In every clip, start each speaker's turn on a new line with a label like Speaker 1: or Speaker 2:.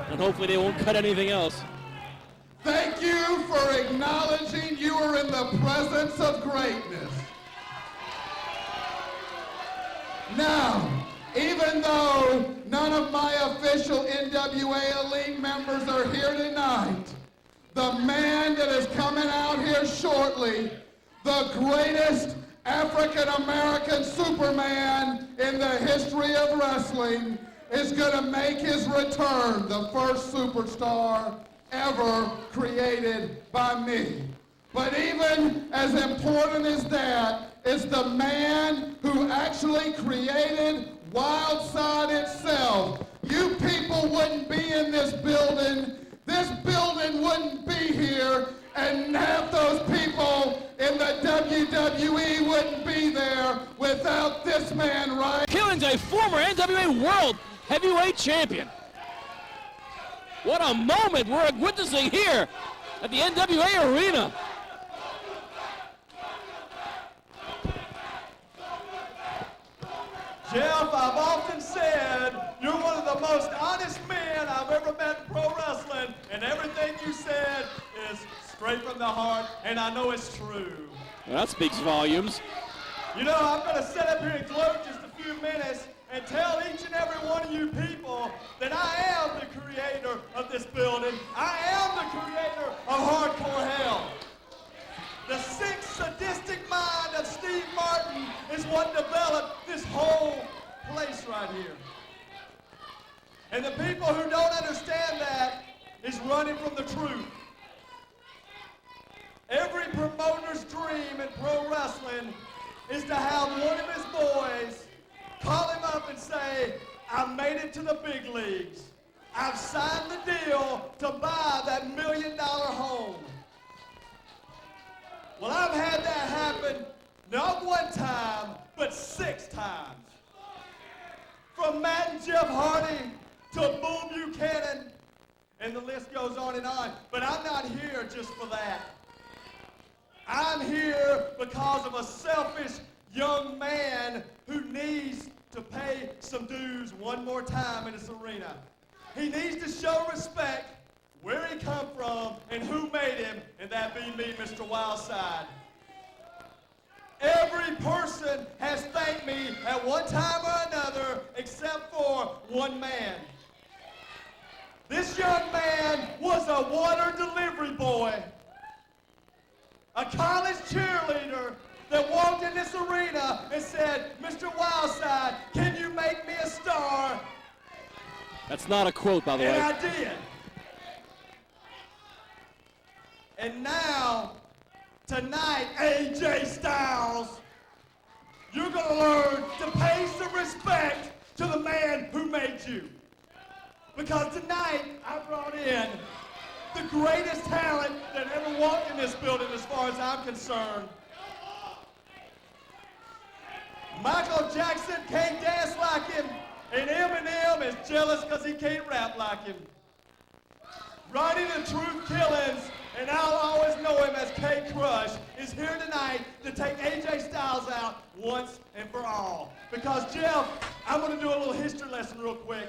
Speaker 1: And hopefully they won't cut anything else.
Speaker 2: Thank you for acknowledging you are in the presence of greatness. Now, even though none of my official NWA Elite members are here tonight, the man that is coming out here shortly, the greatest African-American Superman in the history of wrestling, is going to make his return, the first superstar ever created by me. But even as important as that is the man who actually created Wildside itself. You people wouldn't be in this building wouldn't be here, and half those people in the WWE wouldn't be there without this man right.
Speaker 1: Killing's a former NWA World Heavyweight Champion. What a moment we're witnessing here at the NWA Arena.
Speaker 3: Jeff, I've often said you're one of the most honest men I've ever met in pro wrestling, and everything you said is straight from the heart, and I know it's true.
Speaker 1: Well, that speaks volumes.
Speaker 3: You know, I'm going to sit up here and gloat just a few minutes and tell each and every one of you people that I am the creator of this building. I am the creator of Hardcore Hell. The sick, sadistic mind of Steve Martin is what developed this whole place right here. And the people who don't understand that is running from the truth. Every promoter's dream in pro wrestling is to have one of his boys call him up and say, I made it to the big leagues. I've signed the deal to buy that $1 million home. Well, I've had that happen not one time, but 6 times. From Matt and Jeff Hardy to Boom Buchanan, and the list goes on and on. But I'm not here just for that. I'm here because of a selfish young man who needs to pay some dues one more time in this arena. He needs to show respect where he come from and who made him, and that be me, Mr. Wildside. Every person has thanked me at one time or another except for one man. This young man was a water delivery boy, a college cheerleader that walked in this arena and said, Mr. Wildside, can you make me a star?
Speaker 1: That's not a quote, by the way.
Speaker 3: And I did. And now, tonight, AJ Styles, you're going to learn to pay some respect to the man who made you. Because tonight, I brought in the greatest talent that ever walked in this building as far as I'm concerned. Michael Jackson can't dance like him, and Eminem is jealous because he can't rap like him. Riding the Truth Killings, and I'll always know him as K-Crush, is here tonight to take AJ Styles out once and for all. Because, Jeff, I'm going to do a little history lesson real quick.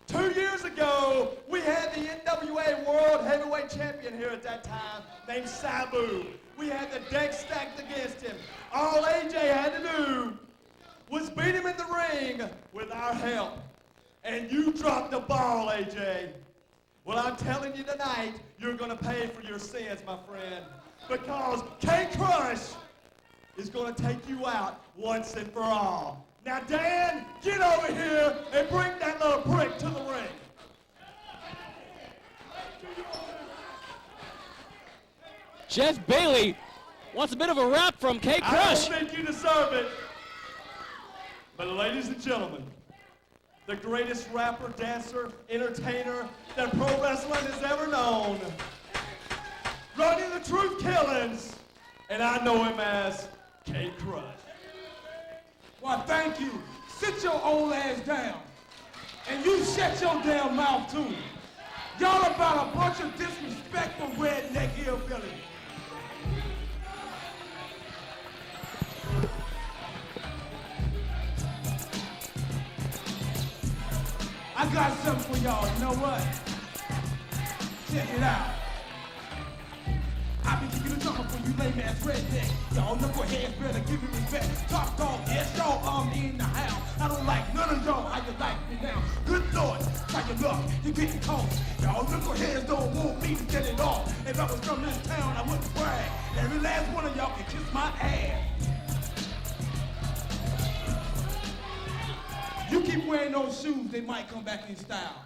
Speaker 3: 2 years ago, we had the NWA World Heavyweight Champion here at that time, named Sabu. We had the deck stacked against him. All AJ had to do was beat him in the ring with our help. And you dropped the ball, AJ. Well, I'm telling you tonight, you're going to pay for your sins, my friend. Because K-Crush is going to take you out once and for all. Now, Dan, get over here and bring that little prick to the ring.
Speaker 1: Jeff Bailey wants a bit of a rap from K-Crush.
Speaker 3: I don't think you deserve it. But ladies and gentlemen, the greatest rapper, dancer, entertainer that pro wrestling has ever known, running the Truth Killings, and I know him as K-Crush.
Speaker 4: Why, thank you. Sit your old ass down. And you shut your damn mouth, too. Y'all about a bunch of disrespectful redneck hillbillies. I got something for y'all. You know what? Check it out. I be kicking the drummer for you lame ass redneck. Y'all knuckleheads better give me respect. Top dog, yes, y'all, I'm in the house. I don't like none of y'all. How you like me now? Good Lord, try your luck, you're getting caught. Y'all knuckleheads don't want me to get it off. If I was from this town, I wouldn't brag. Every last one of y'all can kiss my ass. You keep wearing those shoes, they might come back in style.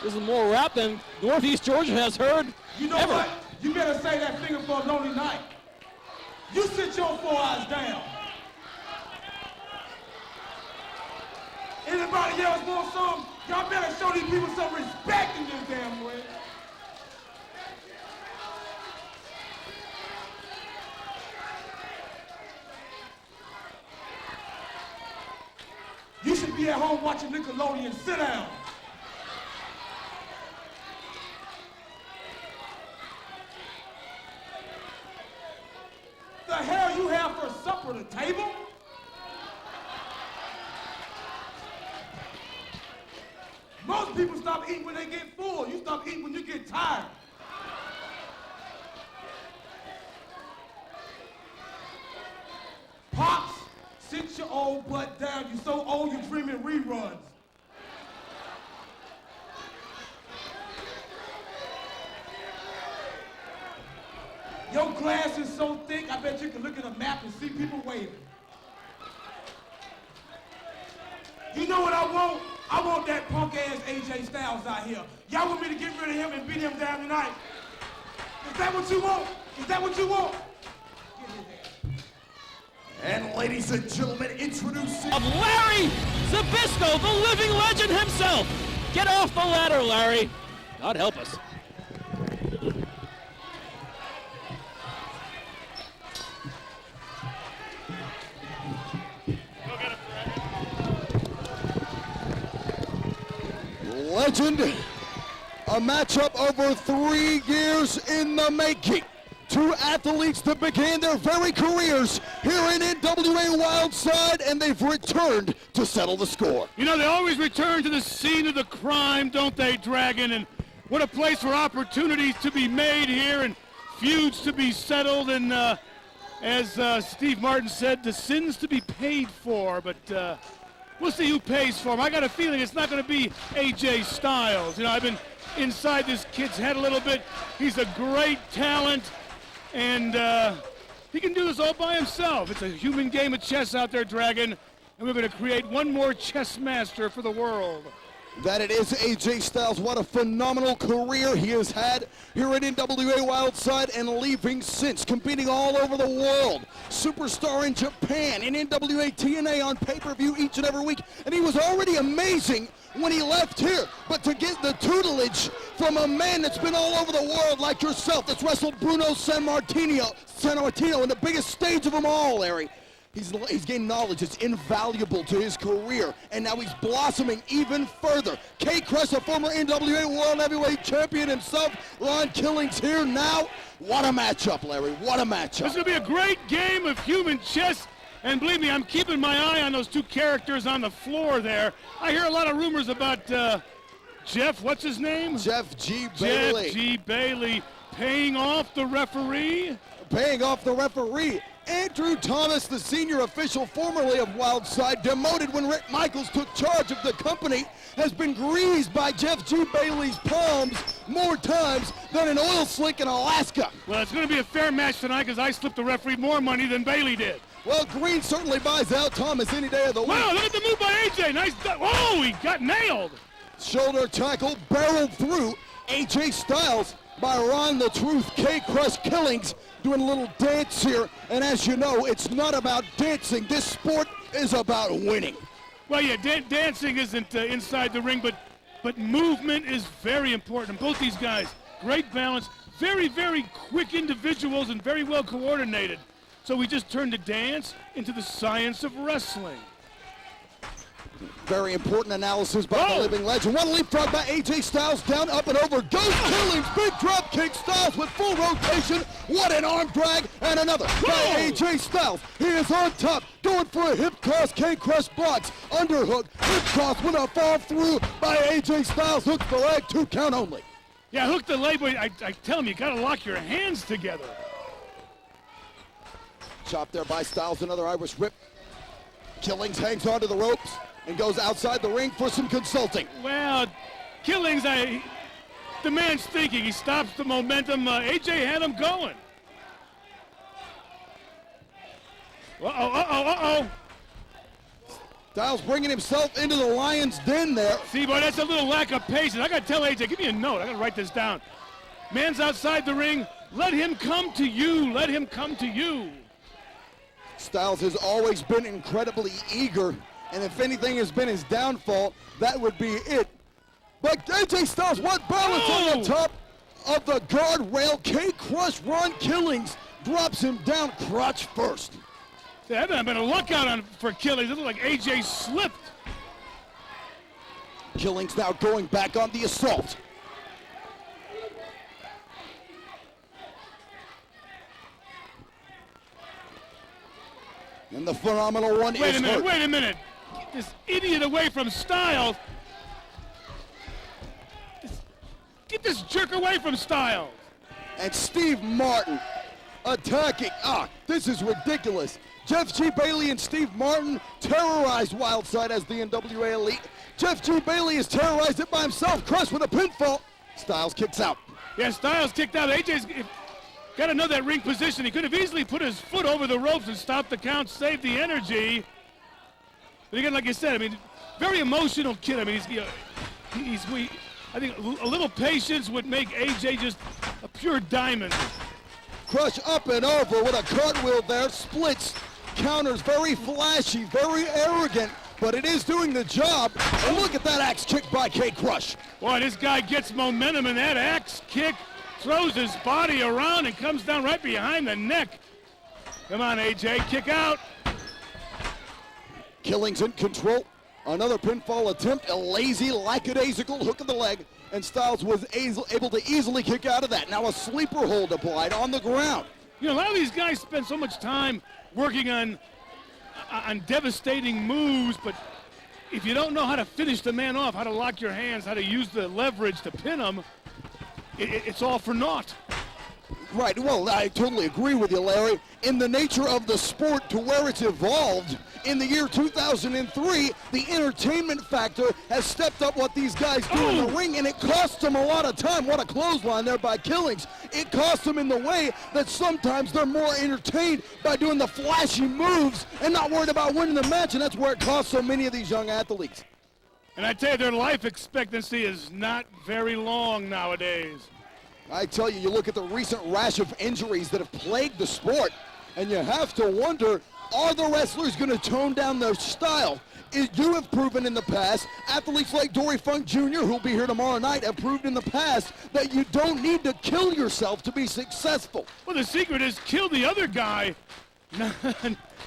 Speaker 1: This is more rap than Northeast Georgia has heard
Speaker 4: You know
Speaker 1: ever.
Speaker 4: what? You better say that finger for a lonely night. You sit your 4 eyes down. Anybody else want some? Y'all better show these people some respect in this damn way. You should be at home watching Nickelodeon. Sit down. The hell you have for supper, the table? Most people stop eating when they get full. You stop eating when you get tired. Pops, sit your old butt down. You're so old you're dreaming reruns. Your glass is so thick, I bet you can look at a map and see people waving. You know what I want? I want that punk-ass AJ Styles out here. Y'all want me to get rid of him and beat him down tonight? Is that what you want? Is that what you want? Get his ass.
Speaker 2: And ladies and gentlemen, introducing
Speaker 1: Of Larry Zbyszko, the living legend himself. Get off the ladder, Larry. God help us.
Speaker 5: Legend, a matchup over 3 years in the making. 2 athletes that began their very careers here in NWA Wildside, and they've returned to settle the score.
Speaker 6: You know, they always return to the scene of the crime, don't they, Dragon? And what a place for opportunities to be made here and feuds to be settled. And as Steve Martin said, the sins to be paid for. But we'll see who pays for them. I got a feeling it's not going to be AJ Styles. You know, I've been inside this kid's head a little bit. He's a great talent, and he can do this all by himself. It's a human game of chess out there, Dragon, and we're going to create one more chess master for the world.
Speaker 5: That it is AJ Styles. What a phenomenal career he has had here at NWA Wildside and leaving since, competing all over the world. Superstar in Japan, in NWA TNA on pay-per-view each and every week. And he was already amazing when he left here. But to get the tutelage from a man that's been all over the world like yourself, that's wrestled Bruno Sammartino in the biggest stage of them all, Larry. He's gained knowledge that's invaluable to his career, and now he's blossoming even further. K-Crush, a former NWA World Heavyweight Champion himself, Ron Killings here now. What a matchup, Larry, what a matchup.
Speaker 6: This is going to be a great game of human chess, and believe me, I'm keeping my eye on those 2 characters on the floor there. I hear a lot of rumors about Jeff, what's his name?
Speaker 5: Jeff G. Bailey.
Speaker 6: Jeff G. Bailey paying off the referee.
Speaker 5: Paying off the referee. Andrew Thomas, the senior official formerly of Wildside, demoted when Rick Michaels took charge of the company, has been greased by Jeff G. Bailey's palms more times than an oil slick in Alaska.
Speaker 6: Well, it's going to be a fair match tonight because I slipped the referee more money than Bailey did.
Speaker 5: Well, Green certainly buys out Thomas any day of the week.
Speaker 6: Wow, look at the move by AJ. Nice. Oh, he got nailed.
Speaker 5: Shoulder tackle barreled through AJ Styles by Ron the Truth K-Crush Killings, doing a little dance here. And as you know, it's not about dancing. This sport is about winning.
Speaker 6: Well, yeah, dancing isn't inside the ring, but movement is very important. Both these guys, great balance, very, very quick individuals and very well coordinated. So we just turned the dance into the science of wrestling.
Speaker 5: Very important analysis by the living legend. One leapfrog by AJ Styles, down, up, and over. Goes Killings, big drop kick. Styles with full rotation. What an arm drag, and another by AJ Styles. He is on top. going for a hip toss. K-Crush blocks, underhook, hip toss with a fall through by AJ Styles. Hooks the leg, 2 count only.
Speaker 6: Yeah, hook the leg, but I tell him you gotta lock your hands together.
Speaker 5: Chop there by Styles, another Irish whip. Killings hangs onto the ropes and goes outside the ring for some consulting.
Speaker 6: Well, Killings, the man's thinking. He stops the momentum. AJ had him going. Uh-oh.
Speaker 5: Styles bringing himself into the lion's den there.
Speaker 6: See, boy, that's a little lack of patience. I gotta tell AJ, give me a note. I gotta write this down. Man's outside the ring. Let him come to you. Let him come to you.
Speaker 5: Styles has always been incredibly eager, and if anything has been his downfall, that would be it. But AJ Styles, what balance on the top of the guardrail. K-Crush Ron Killings drops him down crotch first.
Speaker 6: That would have been a lookout for Killings. It looked like AJ slipped.
Speaker 5: Killings now going back on the assault. And the phenomenal one is hurt.
Speaker 6: Wait a minute. Get this idiot away from Styles. Get this jerk away from Styles.
Speaker 5: And Steve Martin attacking. This is ridiculous. Jeff G. Bailey and Steve Martin terrorized Wildside as the NWA Elite. Jeff G. Bailey has terrorized it by himself. Crush with a pinfall. Styles kicks out.
Speaker 6: Yeah, Styles kicked out. AJ's got to know that ring position. He could have easily put his foot over the ropes and stopped the count, saved the energy. But again, like I said, I mean, very emotional kid. I mean, I think a little patience would make AJ just a pure diamond.
Speaker 5: Crush up and over with a cartwheel there, splits, counters, very flashy, very arrogant, but it is doing the job. And look at that axe kick by K-Crush.
Speaker 6: Boy, this guy gets momentum, and that axe kick throws his body around and comes down right behind the neck. Come on, AJ, kick out.
Speaker 5: Killings in control. Another pinfall attempt, a lazy, lackadaisical hook of the leg, and Styles was able to easily kick out of that. Now a sleeper hold applied on the ground.
Speaker 6: You know, a lot of these guys spend so much time working on devastating moves, but if you don't know how to finish the man off, how to lock your hands, how to use the leverage to pin him, it's all for naught.
Speaker 5: Right, well, I totally agree with you, Larry. In the nature of the sport to where it's evolved, in the year 2003, the entertainment factor has stepped up what these guys do in the ring, and it costs them a lot of time. What a clothesline there by Killings. It costs them in the way that sometimes they're more entertained by doing the flashy moves and not worried about winning the match, and that's where it costs so many of these young athletes.
Speaker 6: And I tell you, their life expectancy is not very long nowadays.
Speaker 5: I tell you, you look at the recent rash of injuries that have plagued the sport, and you have to wonder, are the wrestlers going to tone down their style? You have proven in the past, athletes like Dory Funk Jr., who'll be here tomorrow night, have proved in the past that you don't need to kill yourself to be successful.
Speaker 6: Well, the secret is kill the other guy,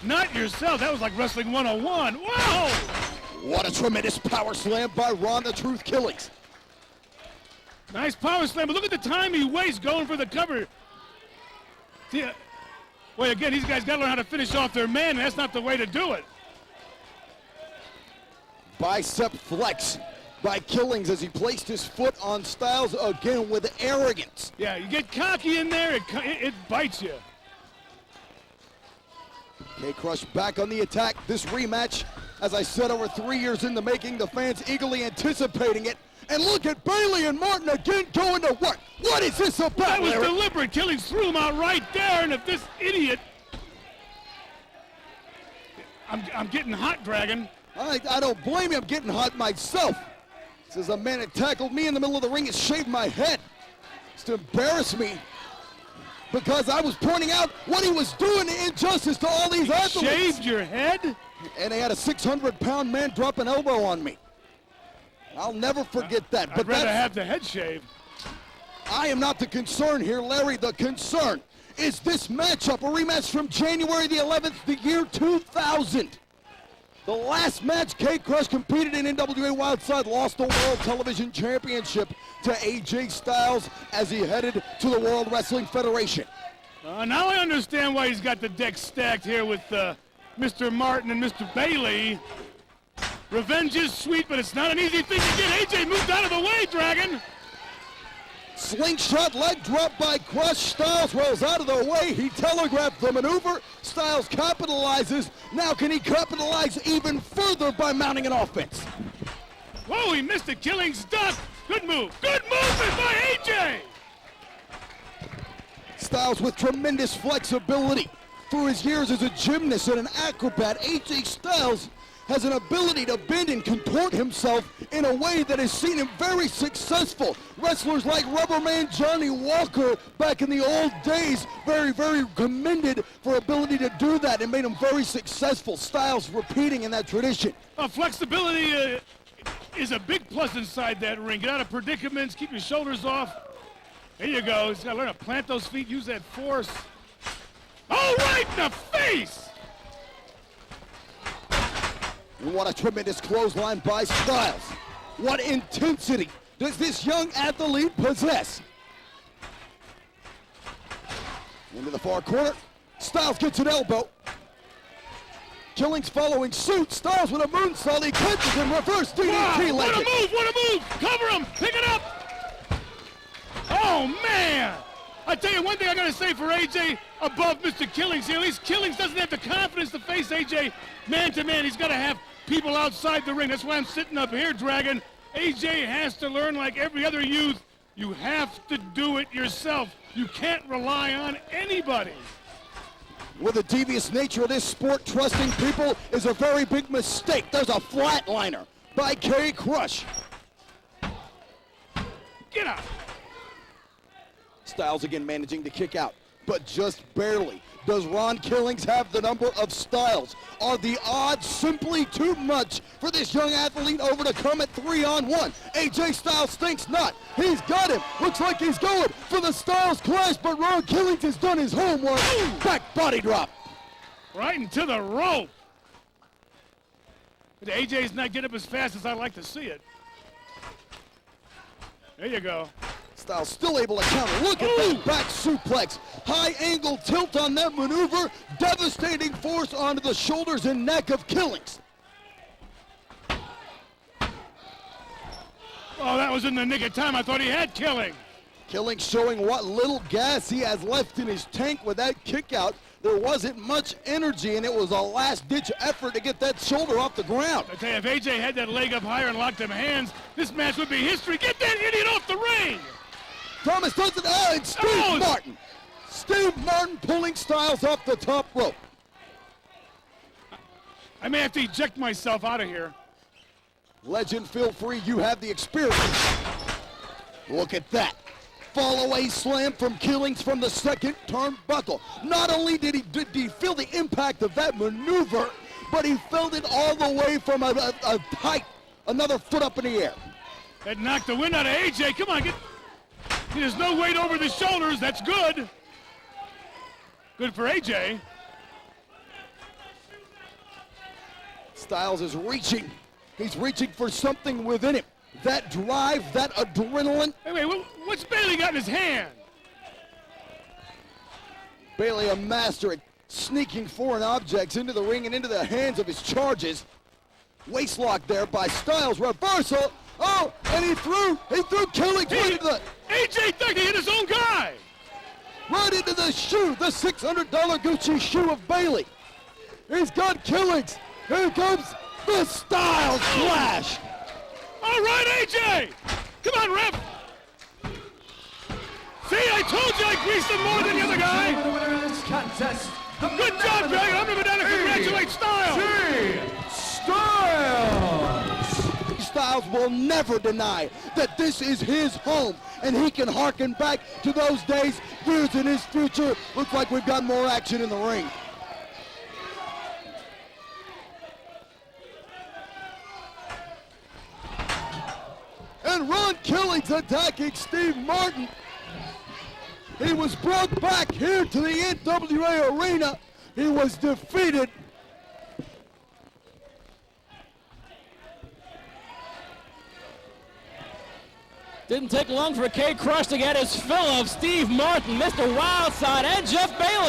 Speaker 6: not yourself. That was like Wrestling 101. Whoa!
Speaker 5: What a tremendous power slam by Ron the Truth Killings.
Speaker 6: Nice power slam, but look at the time he wastes going for the cover. See, well, again, these guys got to learn how to finish off their man, and that's not the way to do it.
Speaker 5: Bicep flex by Killings as he placed his foot on Styles again with arrogance.
Speaker 6: Yeah, you get cocky in there, it bites you.
Speaker 5: K-Crush back on the attack. This rematch, as I said, over 3 years in the making, the fans eagerly anticipating it. And look at Bailey and Martin again going to work. What is this about,
Speaker 6: That was
Speaker 5: Larry?
Speaker 6: deliberate. Killings threw him out right there, and if this idiot... I'm getting hot, Dragon.
Speaker 5: I don't blame you. I'm getting hot myself. This is a man that tackled me in the middle of the ring and shaved my head. Just to embarrass me because I was pointing out what he was doing injustice to all these athletes.
Speaker 6: Shaved your head?
Speaker 5: And they had a 600-pound man drop an elbow on me. I'll never forget that.
Speaker 6: I'd rather have the head shaved.
Speaker 5: I am not the concern here, Larry. The concern is this matchup, a rematch from January the 11th, the year 2000. The last match, K-Crush competed in NWA Wildside, lost the World Television Championship to AJ Styles as he headed to the World Wrestling Federation.
Speaker 6: Now I understand why he's got the deck stacked here with Mr. Martin and Mr. Bailey. Revenge is sweet, but it's not an easy thing to get. AJ moved out of the way, Dragon.
Speaker 5: Slingshot leg drop by Crush. Styles rolls out of the way. He telegraphed the maneuver. Styles capitalizes. Now can he capitalize even further by mounting an offense?
Speaker 6: Whoa, he missed it. Killings duck. Good move. Good movement by AJ.
Speaker 5: Styles with tremendous flexibility. Through his years as a gymnast and an acrobat, AJ Styles has an ability to bend and contort himself in a way that has seen him very successful. Wrestlers like Rubberman Johnny Walker back in the old days, very, very commended for ability to do that and made him very successful. Styles repeating in that tradition.
Speaker 6: Flexibility is a big plus inside that ring. Get out of predicaments, keep your shoulders off. There you go. He's got to learn to plant those feet, use that force. Oh, right in the face!
Speaker 5: What a tremendous clothesline by Styles. What intensity does this young athlete possess? Into the far corner. Styles gets an elbow. Killings following suit. Styles with a moonsault. He catches him. Reverse DDT.
Speaker 6: Wow, what a move! What a move! Cover him! Pick it up! Oh, man! I tell you one thing I got to say for AJ above Mr. Killings here. At least Killings doesn't have the confidence to face AJ man to man. He's got to have people outside the ring. That's why I'm sitting up here, Dragon. AJ has to learn, like every other youth, you have to do it yourself. You can't rely on anybody.
Speaker 5: With the devious nature of this sport, trusting people is a very big mistake. There's a flatliner by K Crush.
Speaker 6: Get out.
Speaker 5: Styles again managing to kick out, but just barely. Does Ron Killings have the number of Styles? Are the odds simply too much for this young athlete over to come at 3-on-1? AJ Styles thinks not. He's got him. Looks like he's going for the Styles clash, but Ron Killings has done his homework. Back body drop.
Speaker 6: Right into the rope. But AJ's not getting up as fast as I'd like to see it. There you go.
Speaker 5: Styles still able to counter. Look at that back suplex. High angle tilt on that maneuver. Devastating force onto the shoulders and neck of Killings.
Speaker 6: Oh, that was in the nick of time. I thought he had Killing.
Speaker 5: Killings showing what little gas he has left in his tank with that kick out. There wasn't much energy, and it was a last-ditch effort to get that shoulder off the ground.
Speaker 6: I tell you, if AJ had that leg up higher and locked them hands, this match would be history. Get that idiot off the ring!
Speaker 5: Thomas does it, and Steve Martin. Steve Martin pulling Styles off the top rope.
Speaker 6: I may have to eject myself out of here.
Speaker 5: Legend, feel free, you have the experience. Look at that. Fall-away slam from Killings from the second turnbuckle. Not only did he feel the impact of that maneuver, but he felt it all the way from a height, another foot up in the air.
Speaker 6: That knocked the wind out of AJ. Come on, there's no weight over the shoulders. That's good. Good for AJ.
Speaker 5: Styles is reaching. He's reaching for something within him. That drive, that adrenaline.
Speaker 6: Wait, what's Bailey got in his hand?
Speaker 5: Bailey, a master at sneaking foreign objects into the ring and into the hands of his charges. Waistlock there by Styles, reversal. Oh, and he threw Killings right into the...
Speaker 6: AJ thought he hit his own guy.
Speaker 5: Right into the shoe, the $600 Gucci shoe of Bailey. He's got Killings. Here comes the Styles Clash.
Speaker 6: All right, AJ! Come on, ref! See, I told you I greased him more than the other guy! Good job, Greg! I'm never down to congratulate Styles!
Speaker 5: Styles will never deny that this is his home, and he can harken back to those days, years in his future. Looks like we've got more action in the ring. And Ron Killings attacking Steve Martin. He was brought back here to the NWA arena. He was defeated.
Speaker 1: Didn't take long for K Crush to get his fill of Steve Martin, Mr. Wildside, and Jeff Bailey.